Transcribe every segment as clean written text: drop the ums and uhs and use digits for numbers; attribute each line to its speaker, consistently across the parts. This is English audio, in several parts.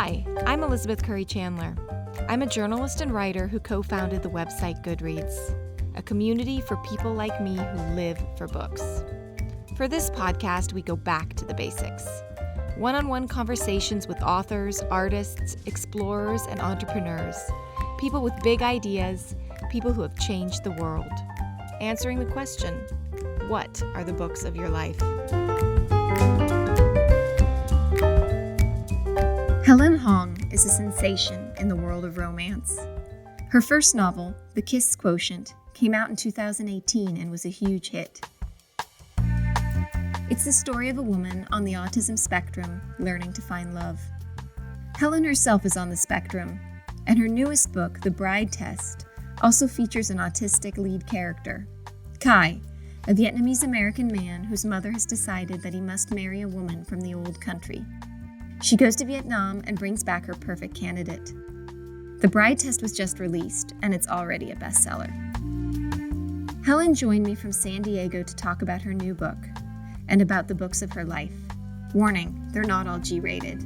Speaker 1: Hi, I'm Elizabeth Curry Chandler. I'm a journalist and writer who co-founded the website Goodreads, a community for people like me who live for books. For this podcast, we go back to the basics. One-on-one conversations with authors, artists, explorers, and entrepreneurs. People with big ideas, people who have changed the world. Answering the question, what are the books of your life? Helen Hoang is a sensation in the world of romance. Her first novel, The Kiss Quotient, came out in 2018 and was a huge hit. It's the story of a woman on the autism spectrum learning to find love. Helen herself is on the spectrum, and her newest book, The Bride Test, also features an autistic lead character, Kai, a Vietnamese-American man whose mother has decided that he must marry a woman from the old country. She goes to Vietnam and brings back her perfect candidate. The Bride Test was just released, and it's already a bestseller. Helen joined me from San Diego to talk about her new book and about the books of her life. Warning, they're not all G-rated.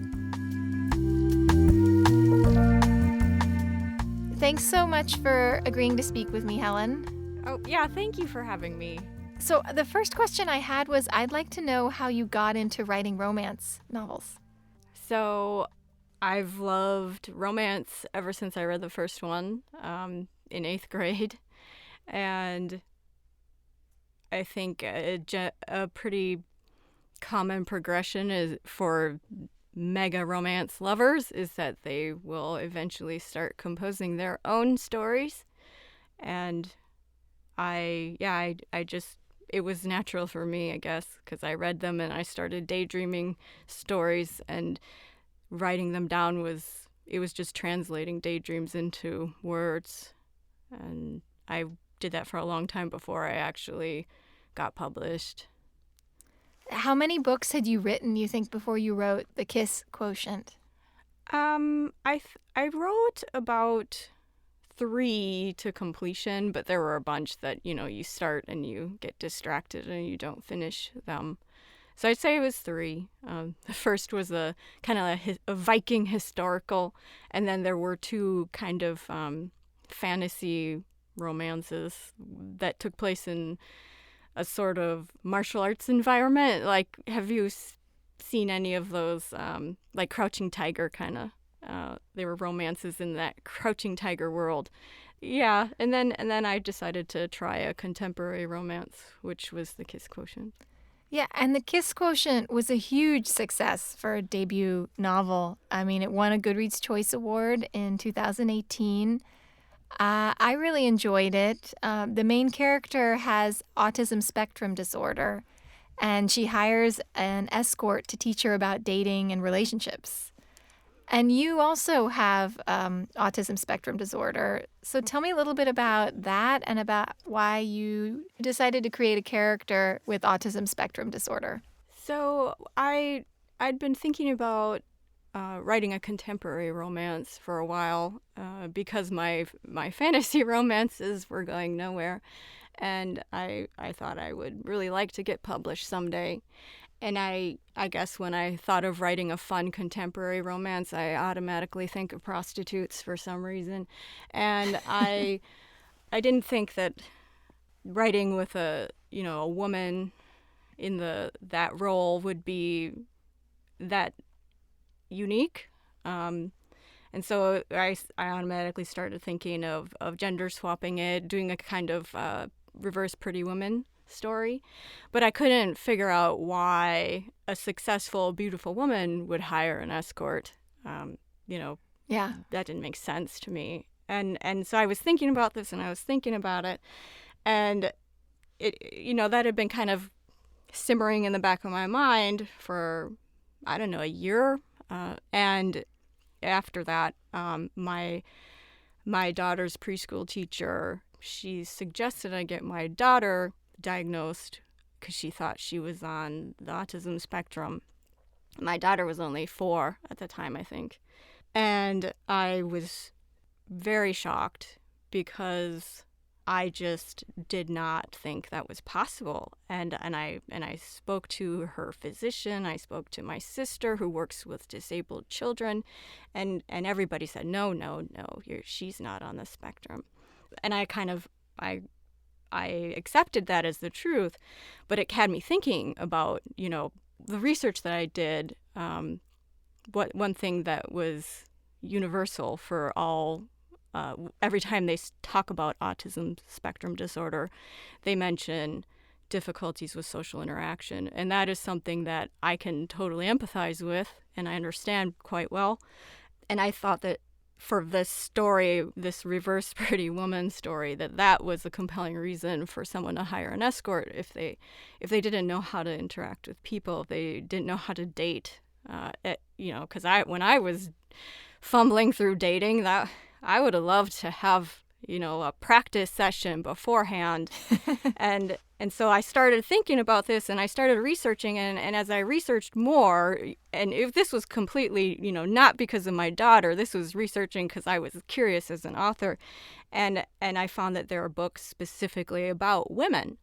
Speaker 1: Thanks so much for agreeing to speak with me, Helen.
Speaker 2: Oh, yeah, thank you for having me.
Speaker 1: So the first question I had was, I'd like to know how you got into writing romance novels.
Speaker 2: So I've loved romance ever since I read the first one in 8th grade. And I think a pretty common progression is for mega romance lovers is that they will eventually start composing their own stories. And it was natural for me, I guess, because I read them and I started daydreaming stories, and writing them down was just translating daydreams into words. And I did that for a long time before I actually got published.
Speaker 1: How many books had you written, you think, before you wrote The Kiss Quotient?
Speaker 2: I wrote about 3 to completion, but there were a bunch that, you start and you get distracted and you don't finish them. So I'd say it was 3. The first was a kind of a Viking historical, and then there were 2 kind of fantasy romances that took place in a sort of martial arts environment. Like, have you seen any of those, like Crouching Tiger kind of? They were romances in that Crouching Tiger world. Yeah, and then I decided to try a contemporary romance, which was The Kiss Quotient.
Speaker 1: Yeah, and The Kiss Quotient was a huge success for a debut novel. I mean, it won a Goodreads Choice Award in 2018. I really enjoyed it. The main character has autism spectrum disorder, and she hires an escort to teach her about dating and relationships. And you also have autism spectrum disorder. So tell me a little bit about that and about why you decided to create a character with autism spectrum disorder.
Speaker 2: So I'd been thinking about writing a contemporary romance for a while because my fantasy romances were going nowhere. And I thought I would really like to get published someday. And I guess when I thought of writing a fun contemporary romance, I automatically think of prostitutes for some reason. And I didn't think that writing with a woman in that role would be that unique. And so I automatically started thinking of gender swapping it, doing a kind of reverse Pretty Woman story, but I couldn't figure out why a successful, beautiful woman would hire an escort.
Speaker 1: Yeah,
Speaker 2: that didn't make sense to me. And so I was thinking about this, and I was thinking about it, and it, that had been kind of simmering in the back of my mind for, I don't know, a year. And after that, my daughter's preschool teacher, she suggested I get my daughter diagnosed because she thought she was on the autism spectrum. My daughter was only 4 at the time, I think. And I was very shocked because I just did not think that was possible. And I spoke to her physician. I spoke to my sister who works with disabled children, and everybody said no, no, no. She's not on the spectrum. And I accepted that as the truth, but it had me thinking about, the research that I did. One thing that was universal for all, every time they talk about autism spectrum disorder, they mention difficulties with social interaction. And that is something that I can totally empathize with and I understand quite well. And I thought that for this story, this reverse pretty woman story, that was a compelling reason for someone to hire an escort if they didn't know how to interact with people, if they didn't know how to date. Because when I was fumbling through dating, that I would have loved to have a practice session beforehand. And so I started thinking about this and I started researching, and as I researched more, and if this was completely, not because of my daughter, this was researching because I was curious as an author, and I found that there are books specifically about women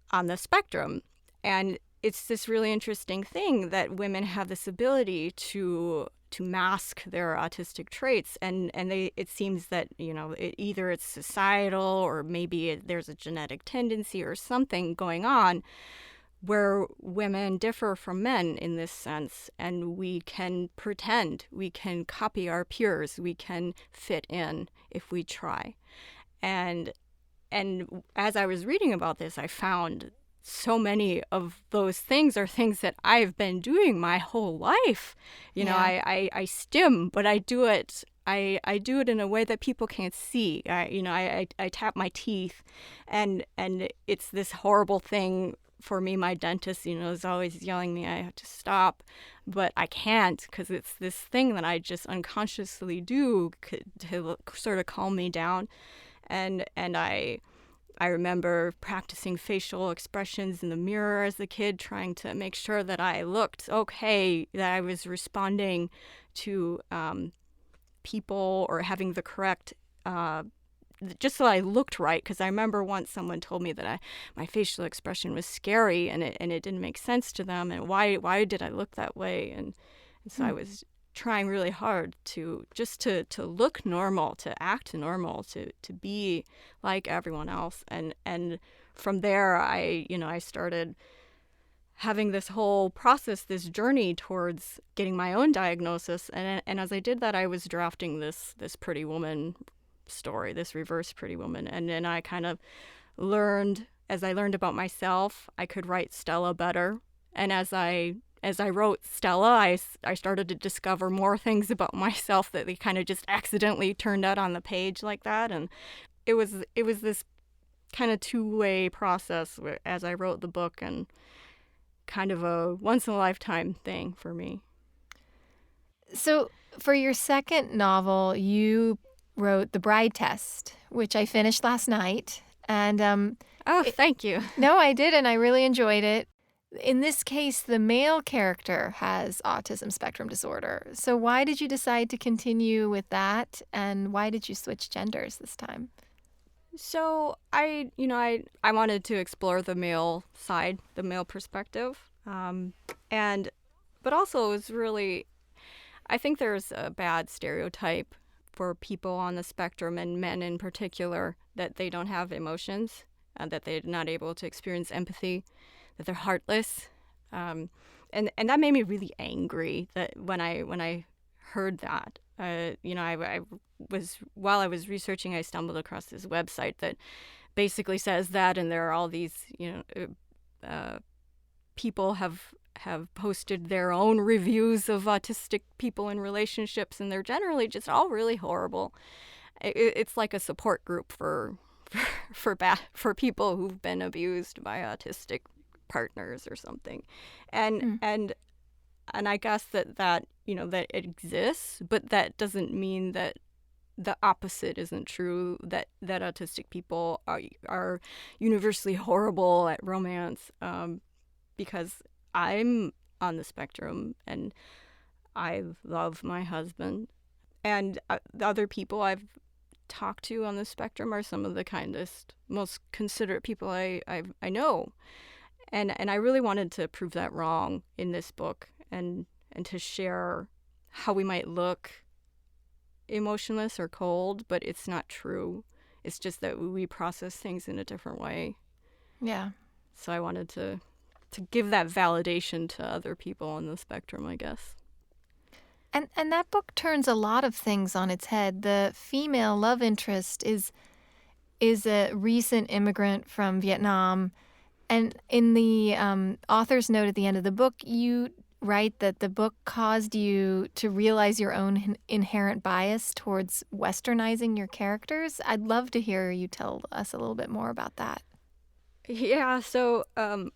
Speaker 2: on the spectrum. And it's this really interesting thing that women have this ability to mask their autistic traits, and it seems that either it's societal or maybe there's a genetic tendency or something going on where women differ from men in this sense, and we can pretend, we can copy our peers, we can fit in if we try. And as I was reading about this, I found so many of those things are things that I've been doing my whole life. I stim, but I do it. I do it in a way that people can't see. I tap my teeth, and it's this horrible thing for me. My dentist, is always yelling me I have to stop, but I can't because it's this thing that I just unconsciously do to sort of calm me down, and I remember practicing facial expressions in the mirror as a kid, trying to make sure that I looked okay, that I was responding to people or having the correct, just so I looked right. Because I remember once someone told me that my facial expression was scary and it didn't make sense to them. And why did I look that way? And so I was trying really hard to look normal, to act normal, to be like everyone else. And from there, I started having this whole process, this journey towards getting my own diagnosis. And as I did that, I was drafting this pretty woman story, this reverse pretty woman. And then I kind of learned, as I learned about myself, I could write Stella better. And as I wrote Stella, I started to discover more things about myself that they kind of just accidentally turned out on the page like that. And it was this kind of two-way process as I wrote the book, and kind of a once-in-a-lifetime thing for me.
Speaker 3: So for your second novel, you wrote The Bride Test, which I finished last night. And
Speaker 2: thank you.
Speaker 3: No, I did, and I really enjoyed it. In this case, the male character has autism spectrum disorder. So why did you decide to continue with that, and why did you switch genders this time?
Speaker 2: So I wanted to explore the male side, the male perspective, but also it was really, I think there's a bad stereotype for people on the spectrum, and men in particular, that they don't have emotions, that they're not able to experience empathy, that they're heartless, and that made me really angry. That when I heard that, while I was researching, I stumbled across this website that basically says that, and there are all these people have posted their own reviews of autistic people in relationships, and they're generally just all really horrible. It's like a support group for people who've been abused by autistic partners or something, and I guess that it exists, but that doesn't mean that the opposite isn't true, that autistic people are universally horrible at romance, because I'm on the spectrum and I love my husband, and the other people I've talk to on the spectrum are some of the kindest, most considerate people I know. And I really wanted to prove that wrong in this book, and to share how we might look emotionless or cold, but it's not true. It's just that we process things in a different way.
Speaker 3: Yeah.
Speaker 2: So I wanted to give that validation to other people on the spectrum, I guess.
Speaker 3: And that book turns a lot of things on its head. The female love interest is a recent immigrant from Vietnam. And in the author's note at the end of the book, you write that the book caused you to realize your own inherent bias towards westernizing your characters. I'd love to hear you tell us a little bit more about that.
Speaker 2: Yeah, so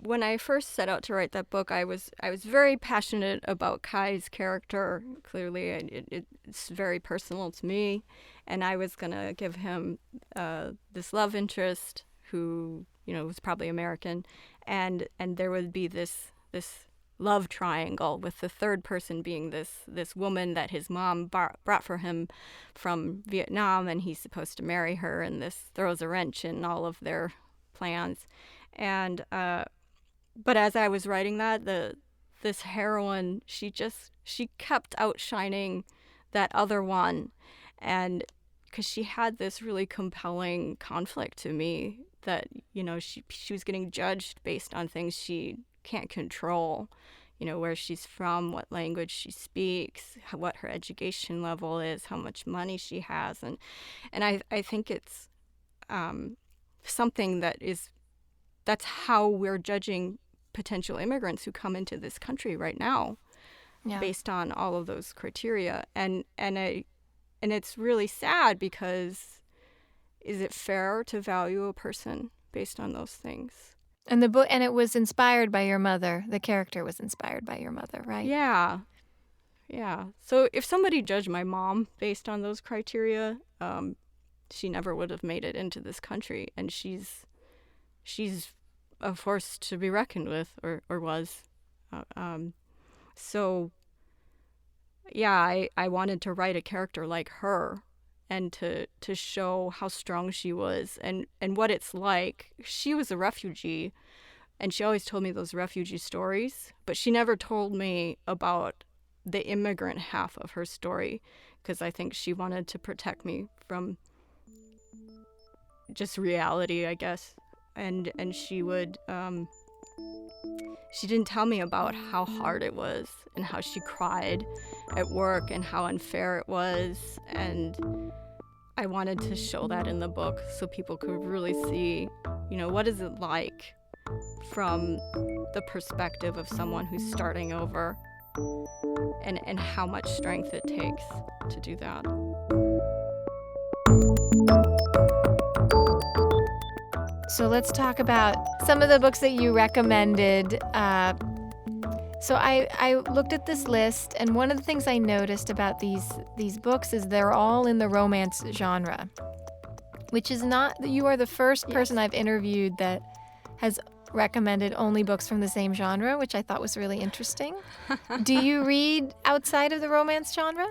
Speaker 2: when I first set out to write that book, I was very passionate about Kai's character. Clearly, it's very personal to me, and I was gonna give him this love interest who, was probably American, and there would be this love triangle with the third person being this woman that his mom brought for him from Vietnam, and he's supposed to marry her, and this throws a wrench in all of their plans. And but as I was writing that, this heroine, she kept outshining that other one, and because she had this really compelling conflict to me that she was getting judged based on things she can't control, where she's from, what language she speaks, what her education level is, how much money she has, and I think it's something that's how we're judging potential immigrants who come into this country right now, based on all of those criteria, and it's really sad because is it fair to value a person based on those things?
Speaker 3: And it was inspired by your mother. The character was inspired by your mother, right?
Speaker 2: Yeah. So if somebody judged my mom based on those criteria, she never would have made it into this country, and she's a force to be reckoned with, or was. So yeah, I wanted to write a character like her, and to show how strong she was, and what it's like. She was a refugee, and she always told me those refugee stories, but she never told me about the immigrant half of her story, because I think she wanted to protect me from just reality, I guess. And she would she didn't tell me about how hard it was, and how she cried at work, and how unfair it was, and I wanted to show that in the book so people could really see, what is it like from the perspective of someone who's starting over, and how much strength it takes to do that.
Speaker 3: So let's talk about some of the books that you recommended. So I looked at this list, and one of the things I noticed about these books is they're all in the romance genre, which is not, you are the first person I've interviewed that has recommended only books from the same genre, which I thought was really interesting. Do you read outside of the romance genre?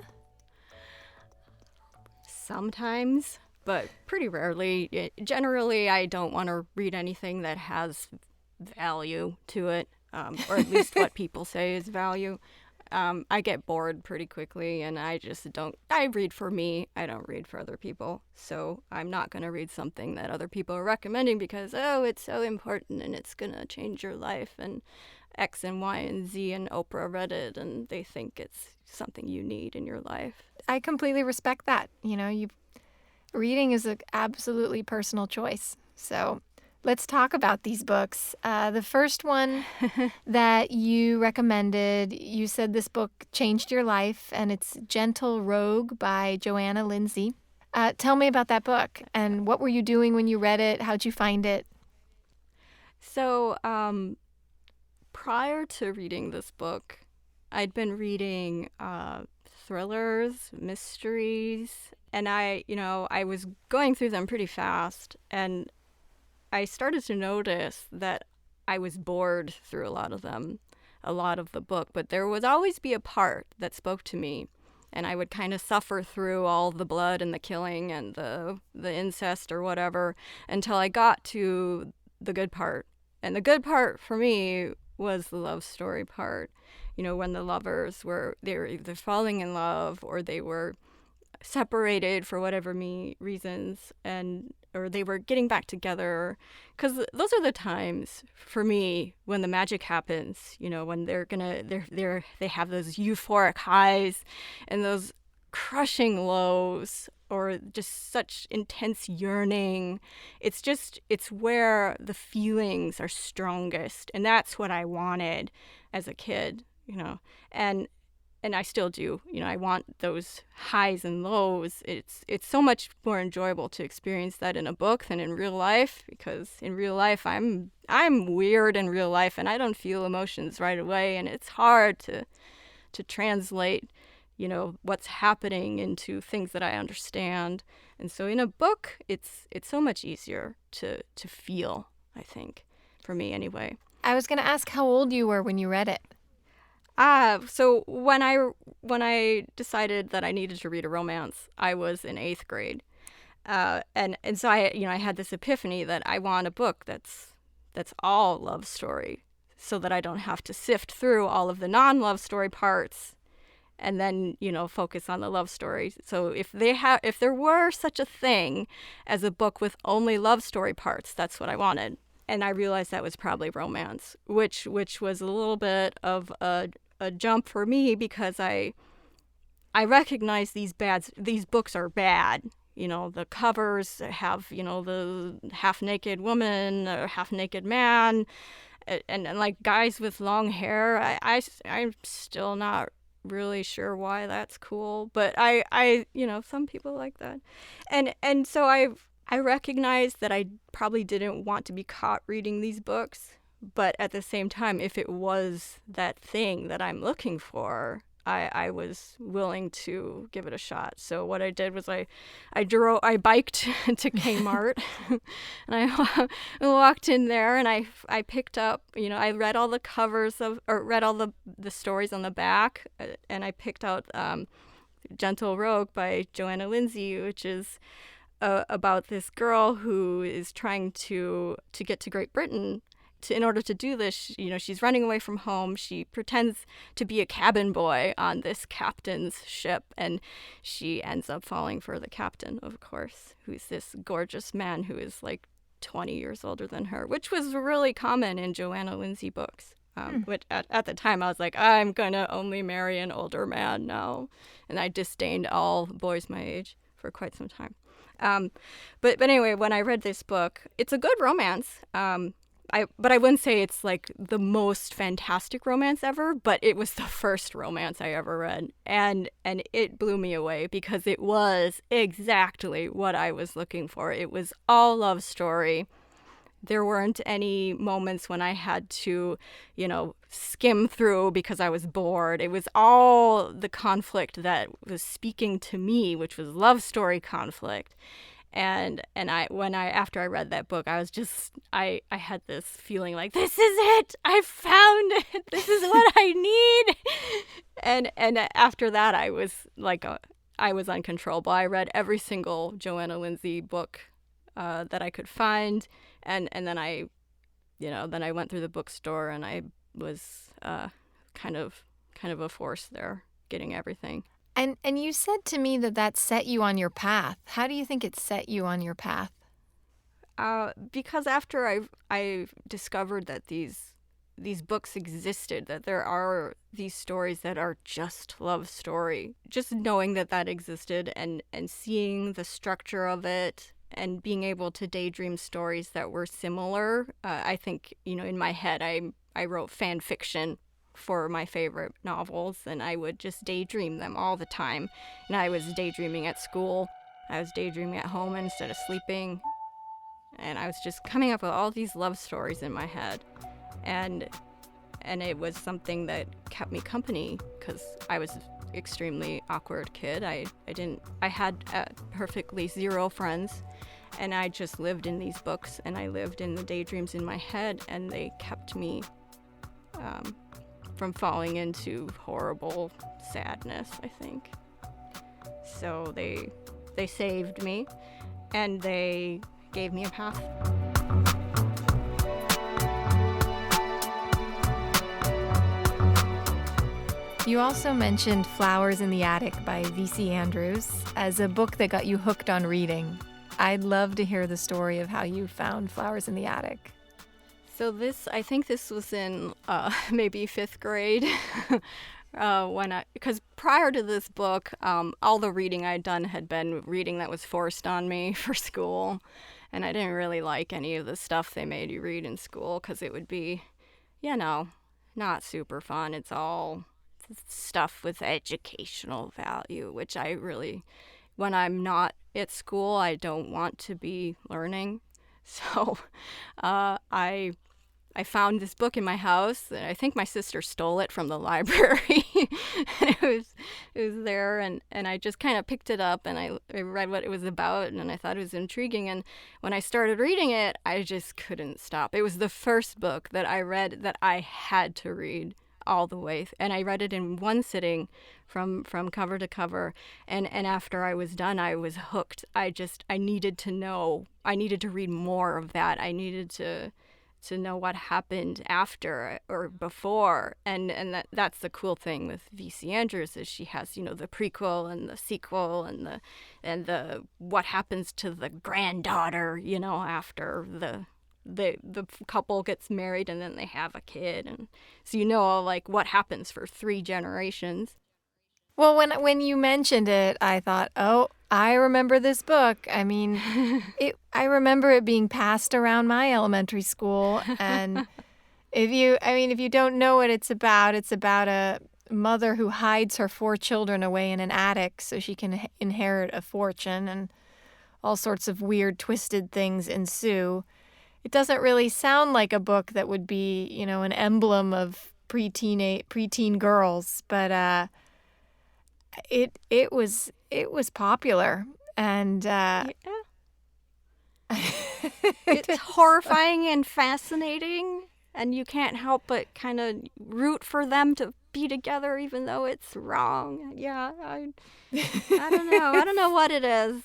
Speaker 2: Sometimes, but pretty rarely. Generally, I don't want to read anything that has value to it, or at least what people say is value. I get bored pretty quickly, and I just don't. I read for me. I don't read for other people. So I'm not going to read something that other people are recommending because, it's so important and it's going to change your life, and X and Y and Z and Oprah read it and they think it's something you need in your life.
Speaker 3: I completely respect that. Reading is an absolutely personal choice. So let's talk about these books. The first one that you recommended, you said this book changed your life, and it's Gentle Rogue by Johanna Lindsay. Tell me about that book, and what were you doing when you read it? How'd you find it?
Speaker 2: So prior to reading this book, I'd been reading thrillers, mysteries, and I was going through them pretty fast, and I started to notice that I was bored through a lot of them, a lot of the book, but there would always be a part that spoke to me, and I would kind of suffer through all the blood and the killing and the incest or whatever until I got to the good part. And the good part for me was the love story part. You know, when the lovers they were either falling in love or they were separated for whatever reasons, or they were getting back together, because those are the times for me when the magic happens. You know, when they have those euphoric highs and those crushing lows, or just such intense yearning. It's where the feelings are strongest, and that's what I wanted as a kid. You know, and I still do. You know, I want those highs and lows. It's so much more enjoyable to experience that in a book than in real life, because in real life I'm weird in real life and I don't feel emotions right away, and it's hard to translate, you know, what's happening into things that I understand. And so in a book, it's so much easier to feel, I think, for me anyway.
Speaker 3: I was going to ask how old you were when you read it.
Speaker 2: So when I decided that I needed to read a romance, I was in 8th grade. And so I had this epiphany that I want a book that's all love story, so that I don't have to sift through all of the non-love story parts and then, you know, focus on the love story. So if there were such a thing as a book with only love story parts, that's what I wanted. And I realized that was probably romance, which was a little bit of a jump for me, because I recognize these books are bad. You know, the covers have, you know, the half-naked woman or half-naked man, and like guys with long hair. I'm still not really sure why that's cool, but I you know, some people like that. And so I recognized that I probably didn't want to be caught reading these books, but at the same time, if it was that thing that I'm looking for, I was willing to give it a shot. So what I did was I biked to Kmart and I walked in there and I picked up, you know, I read all the covers read all the stories on the back, and I picked out Gentle Rogue by Johanna Lindsay, which is about this girl who is trying to get to Great Britain. In order to do this, you know, she's running away from home. She pretends to be a cabin boy on this captain's ship, and she ends up falling for the captain, of course, who's this gorgeous man who is like 20 years older than her, which was really common in Johanna Lindsay books. Which at the time I was like, I'm gonna only marry an older man now, and I disdained all boys my age for quite some time. But anyway, when I read this book, it's a good romance. But I wouldn't say it's like the most fantastic romance ever, but it was the first romance I ever read. And it blew me away, because it was exactly what I was looking for. It was all love story. There weren't any moments when I had to, you know, skim through because I was bored. It was all the conflict that was speaking to me, which was love story conflict. And after I read that book, I was just, I had this feeling like, this is it! I found it! This is what I need! And after that, I was like, I was uncontrollable. I read every single Johanna Lindsay book that I could find, and then I went through the bookstore, and I was kind of a force there, getting everything.
Speaker 3: And you said to me that set you on your path. How do you think it set you on your path?
Speaker 2: Because after I discovered that these books existed, that there are these stories that are just love story, just knowing that existed and seeing the structure of it and being able to daydream stories that were similar. I think, you know, in my head, I wrote fan fiction for my favorite novels, and I would just daydream them all the time. And I was daydreaming at school. I was daydreaming at home instead of sleeping. And I was just coming up with all these love stories in my head. And it was something that kept me company, because I was an extremely awkward kid. I had perfectly zero friends, and I just lived in these books, and I lived in the daydreams in my head, and they kept me from falling into horrible sadness, I think. So they saved me, and they gave me a path.
Speaker 3: You also mentioned Flowers in the Attic by V.C. Andrews as a book that got you hooked on reading. I'd love to hear the story of how you found Flowers in the Attic.
Speaker 2: So I think this was in maybe 5th grade. Because prior to this book, all the reading I'd done had been reading that was forced on me for school. And I didn't really like any of the stuff they made you read in school because it would be, not super fun. It's all stuff with educational value, which when I'm not at school, I don't want to be learning. So I found this book in my house, and I think my sister stole it from the library. And it was there, and I just kind of picked it up, and I read what it was about, and I thought it was intriguing. And when I started reading it, I just couldn't stop. It was the first book that I read that I had to read all the way, and I read it in one sitting from cover to cover, and after I was done, I was hooked. I needed to know. I needed to read more of that. I needed to know what happened after or before, and that's the cool thing with V.C. Andrews is she has the prequel and the sequel and the what happens to the granddaughter after the couple gets married and then they have a kid, and so like what happens for 3 generations.
Speaker 3: Well, when you mentioned it, I thought, oh, I remember this book. I mean, I remember it being passed around my elementary school. And if you don't know what it's about a mother who hides her 4 children away in an attic so she can inherit a fortune, and all sorts of weird, twisted things ensue. It doesn't really sound like a book that would be, an emblem of preteen girls, but it was popular, and
Speaker 2: it's horrifying and fascinating, and you can't help but kind of root for them to be together even though it's wrong. I don't know what it is.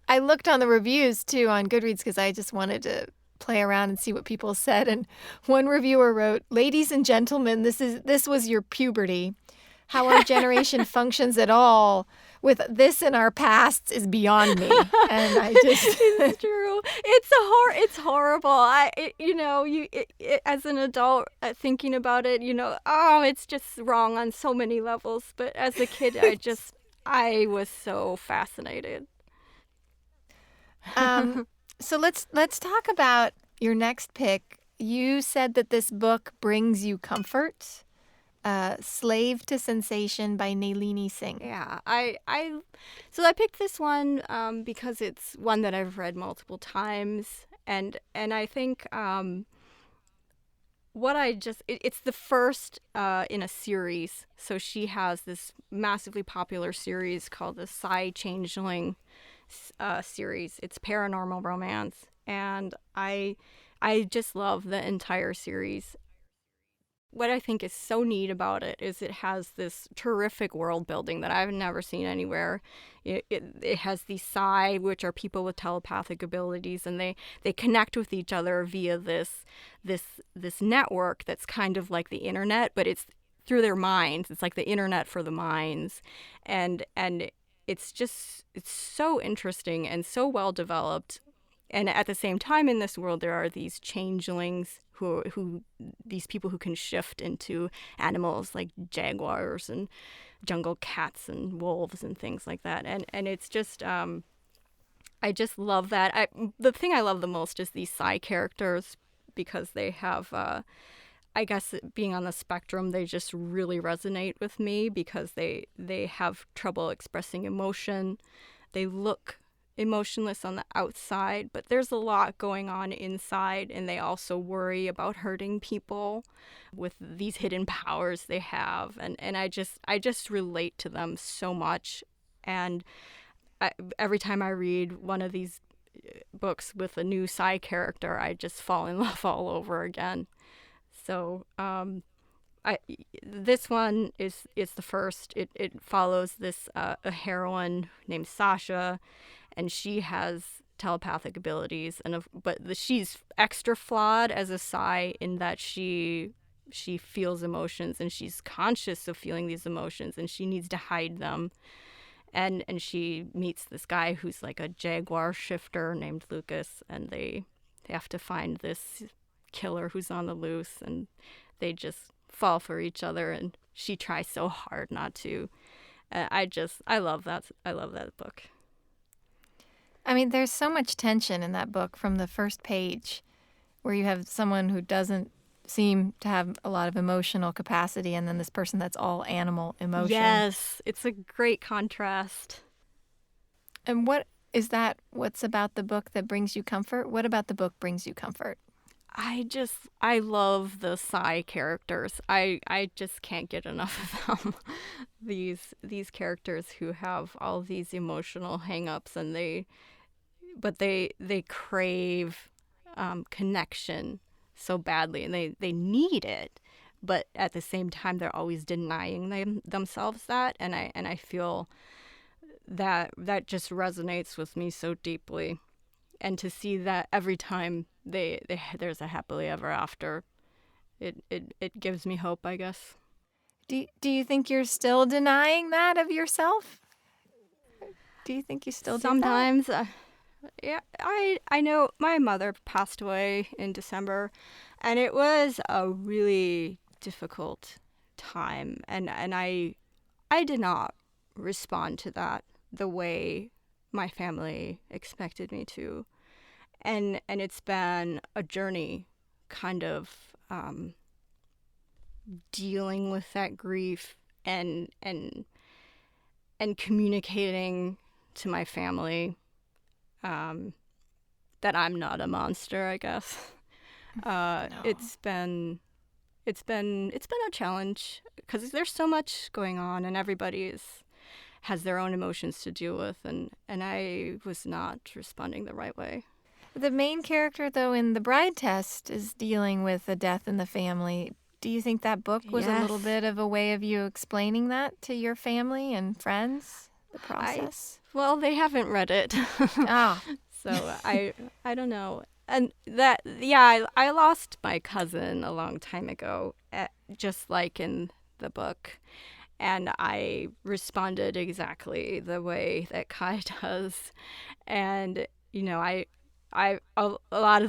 Speaker 3: I looked on the reviews too on Goodreads because I just wanted to play around and see what people said, and one reviewer wrote, "Ladies and gentlemen, this was your puberty. How our generation functions at all with this in our pasts is beyond me." And I just
Speaker 2: it's true. It's horrible. As an adult thinking about it, it's just wrong on so many levels. But as a kid, I was so fascinated.
Speaker 3: So let's talk about your next pick. You said that this book brings you comfort. Slave to Sensation by Nalini Singh.
Speaker 2: Yeah, I picked this one because it's one that I've read multiple times, and I think it's the first in a series. So she has this massively popular series called the Changeling series. It's paranormal romance, and I just love the entire series. What I think is so neat about it is it has this terrific world building that I've never seen anywhere. It has these psi, which are people with telepathic abilities, and they connect with each other via this network that's kind of like the internet, but it's through their minds. It's like the internet for the minds, and it's so interesting and so well developed. And at the same time, in this world, there are these changelings who these people who can shift into animals like jaguars and jungle cats and wolves and things like that. And it's just, I just love that. The thing I love the most is these psi characters, because they have, I guess being on the spectrum, they just really resonate with me because they have trouble expressing emotion. They look emotionless on the outside, but there's a lot going on inside, and they also worry about hurting people with these hidden powers they have, and I just relate to them so much. And every time I read one of these books with a new psi character, I just fall in love all over again. So this one is the first. It follows this a heroine named Sasha, and she has telepathic abilities, she's extra flawed as a Psy in that she feels emotions, and she's conscious of feeling these emotions, and she needs to hide them. And she meets this guy who's like a jaguar shifter named Lucas, and they have to find this killer who's on the loose, and they just fall for each other, and she tries so hard not to. I love that. I love that book.
Speaker 3: I mean, there's so much tension in that book from the first page, where you have someone who doesn't seem to have a lot of emotional capacity, and then this person that's all animal emotion.
Speaker 2: Yes, it's a great contrast.
Speaker 3: And what's about the book that brings you comfort? What about the book brings you comfort?
Speaker 2: I love the Psy characters. I just can't get enough of them. These characters who have all these emotional hang-ups, and they crave connection so badly, and they need it, but at the same time they're always denying themselves that, and I feel that just resonates with me so deeply. And to see that every time there's a happily ever after, it gives me hope, I guess.
Speaker 3: Do you think you're still denying that of yourself? Do you think you still do that?
Speaker 2: Sometimes, yeah, I know my mother passed away in December, and it was a really difficult time, and I did not respond to that the way my family expected me to, and it's been a journey, kind of dealing with that grief and communicating to my family that I'm not a monster, I guess.
Speaker 3: No.
Speaker 2: It's been a challenge because there's so much going on, and everybody has their own emotions to deal with, and I was not responding the right way.
Speaker 3: The main character, though, in The Bride Test is dealing with a death in the family. Do you think that book was a little bit of a way of you explaining that to your family and friends, the process?
Speaker 2: Well, they haven't read it.
Speaker 3: Ah.
Speaker 2: So I don't know. And that, yeah, I lost my cousin a long time ago, just like in the book. And I responded exactly the way that Kai does. And, you know, a lot of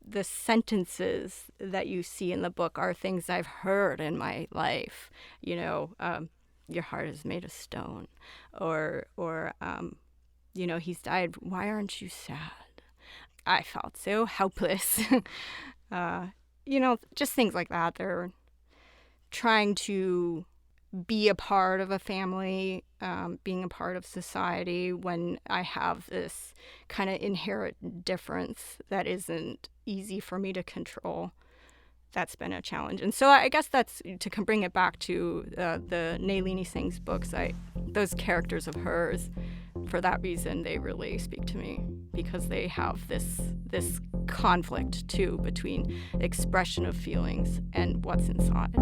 Speaker 2: the sentences that you see in the book are things I've heard in my life. You know, your heart is made of stone, or you know, he's died. Why aren't you sad? I felt so helpless. You know, just things like that. They're trying to be a part of a family, being a part of society when I have this kind of inherent difference that isn't easy for me to control. That's been a challenge. And so I guess that's to bring it back to the Nalini Singh's books. Those characters of hers, for that reason, they really speak to me, because they have this conflict too between expression of feelings and what's inside.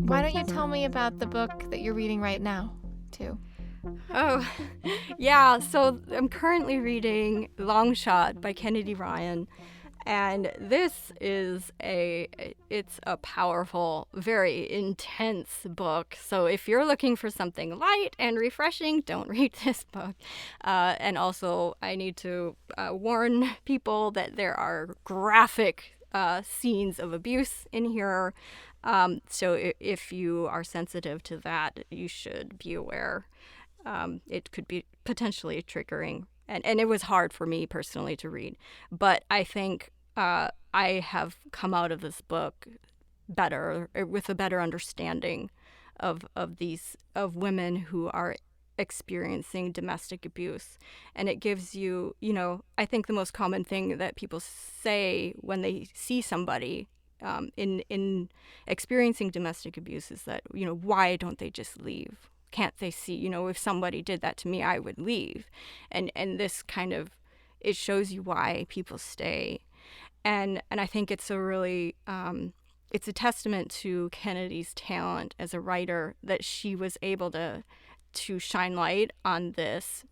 Speaker 3: Why don't you tell me about the book that you're reading right now, too?
Speaker 2: Oh, yeah. So I'm currently reading Long Shot by Kennedy Ryan. And this is it's a powerful, very intense book. So if you're looking for something light and refreshing, don't read this book. And also, I need to warn people that there are graphic scenes of abuse in here. So if you are sensitive to that, you should be aware. It could be potentially triggering. And it was hard for me personally to read. But I think I have come out of this book better, with a better understanding of women who are experiencing domestic abuse. And it gives you, you know, I think the most common thing that people say when they see somebody in experiencing domestic abuse is that, you know, why don't they just leave? Can't they see, you know, if somebody did that to me, I would leave. And this kind of, it shows you why people stay. And I think it's a really it's a testament to Kennedy's talent as a writer that she was able to shine light on this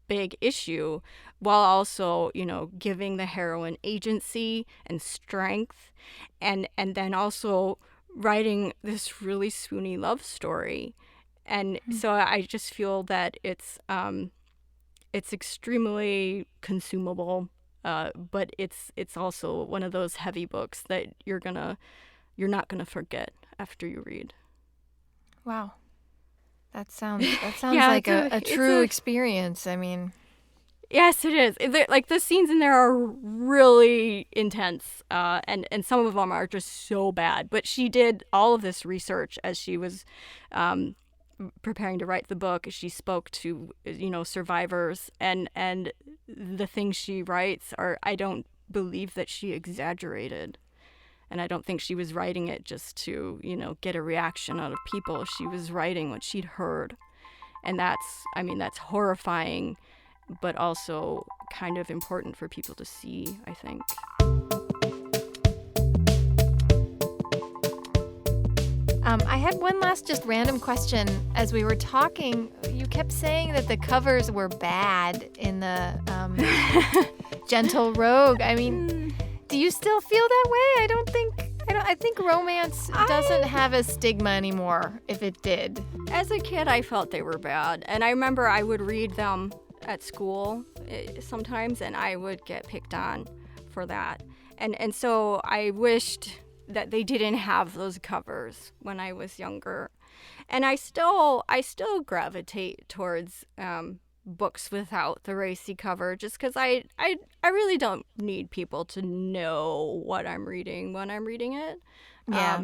Speaker 2: big issue while also, giving the heroine agency and strength, and then also writing this really swoony love story. And so I just feel that it's extremely consumable, but it's also one of those heavy books that you're not gonna forget after you read.
Speaker 3: Wow. That sounds
Speaker 2: Yeah,
Speaker 3: like a true experience. I mean,
Speaker 2: yes, it is. Like, the scenes in there are really intense, and some of them are just so bad. But she did all of this research as she was preparing to write the book. She spoke to survivors, and the things she writes are, I don't believe that she exaggerated. And I don't think she was writing it just to, get a reaction out of people. She was writing what she'd heard. And that's horrifying, but also kind of important for people to see, I think.
Speaker 3: I had one last just random question. As we were talking, you kept saying that the covers were bad in the Gentle Rogue. I mean, do you still feel that way? I think romance doesn't have a stigma anymore, if it did.
Speaker 2: As a kid, I felt they were bad. And I remember I would read them at school sometimes, and I would get picked on for that. And so I wished that they didn't have those covers when I was younger. And I still gravitate towards books without the racy cover, just because I really don't need people to know what I'm reading when I'm reading it.
Speaker 3: Yeah.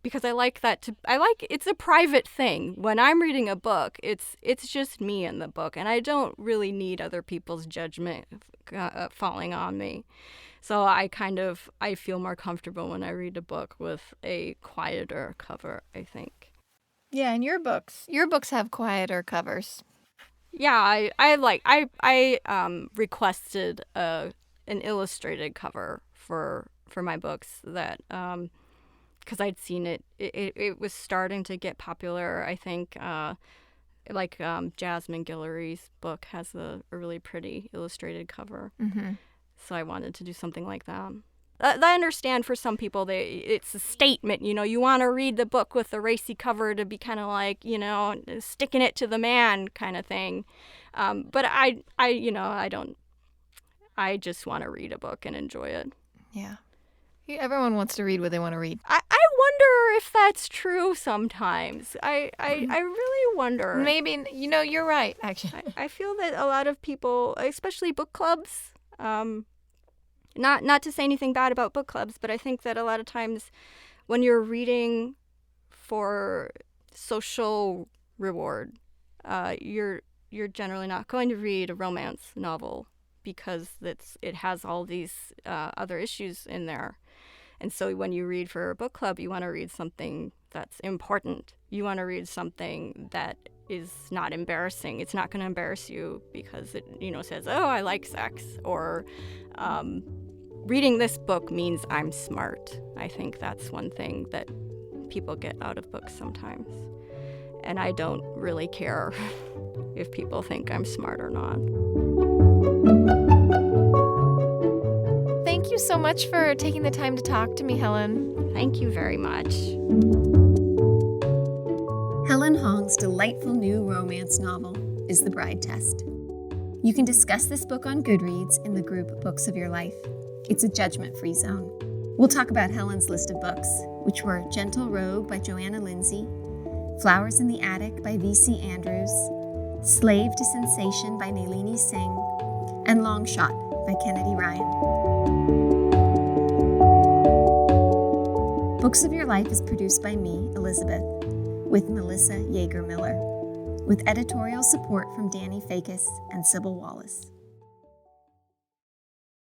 Speaker 2: Because I like it's a private thing. When I'm reading a book, it's just me in the book, and I don't really need other people's judgment falling on me. So I feel more comfortable when I read a book with a quieter cover, I think.
Speaker 3: Yeah, and your books have quieter covers.
Speaker 2: Yeah, I requested an illustrated cover for my books that because I'd seen it was starting to get popular. I think Jasmine Guillory's book has a really pretty illustrated cover.
Speaker 3: Mm-hmm.
Speaker 2: So I wanted to do something like that. I understand for some people it's a statement, you want to read the book with the racy cover to be kind of like, sticking it to the man kind of thing. But I don't. I just want to read a book and enjoy it.
Speaker 3: Yeah. Everyone wants to read what they want to read.
Speaker 2: I wonder if that's true sometimes. I really wonder.
Speaker 3: Maybe, you're right, actually.
Speaker 2: I feel that a lot of people, especially book clubs, not to say anything bad about book clubs, but I think that a lot of times when you're reading for social reward, you're generally not going to read a romance novel because it has all these other issues in there. And so when you read for a book club, you want to read something that's important. You want to read something that is not embarrassing. It's not going to embarrass you because it, says, oh, I like sex, or reading this book means I'm smart. I think that's one thing that people get out of books sometimes. And I don't really care if people think I'm smart or not.
Speaker 3: Thank you so much for taking the time to talk to me, Helen.
Speaker 2: Thank you very much.
Speaker 1: Helen Hoang's delightful new romance novel is The Bride Test. You can discuss this book on Goodreads in the group Books of Your Life. It's a judgment-free zone. We'll talk about Helen's list of books, which were Gentle Rogue by Johanna Lindsay, Flowers in the Attic by V.C. Andrews, Slave to Sensation by Nalini Singh, and Long Shot by Kennedy Ryan. Books of Your Life is produced by me, Elizabeth, with Melissa Yeager-Miller, with editorial support from Danny Fakis and Sybil Wallace.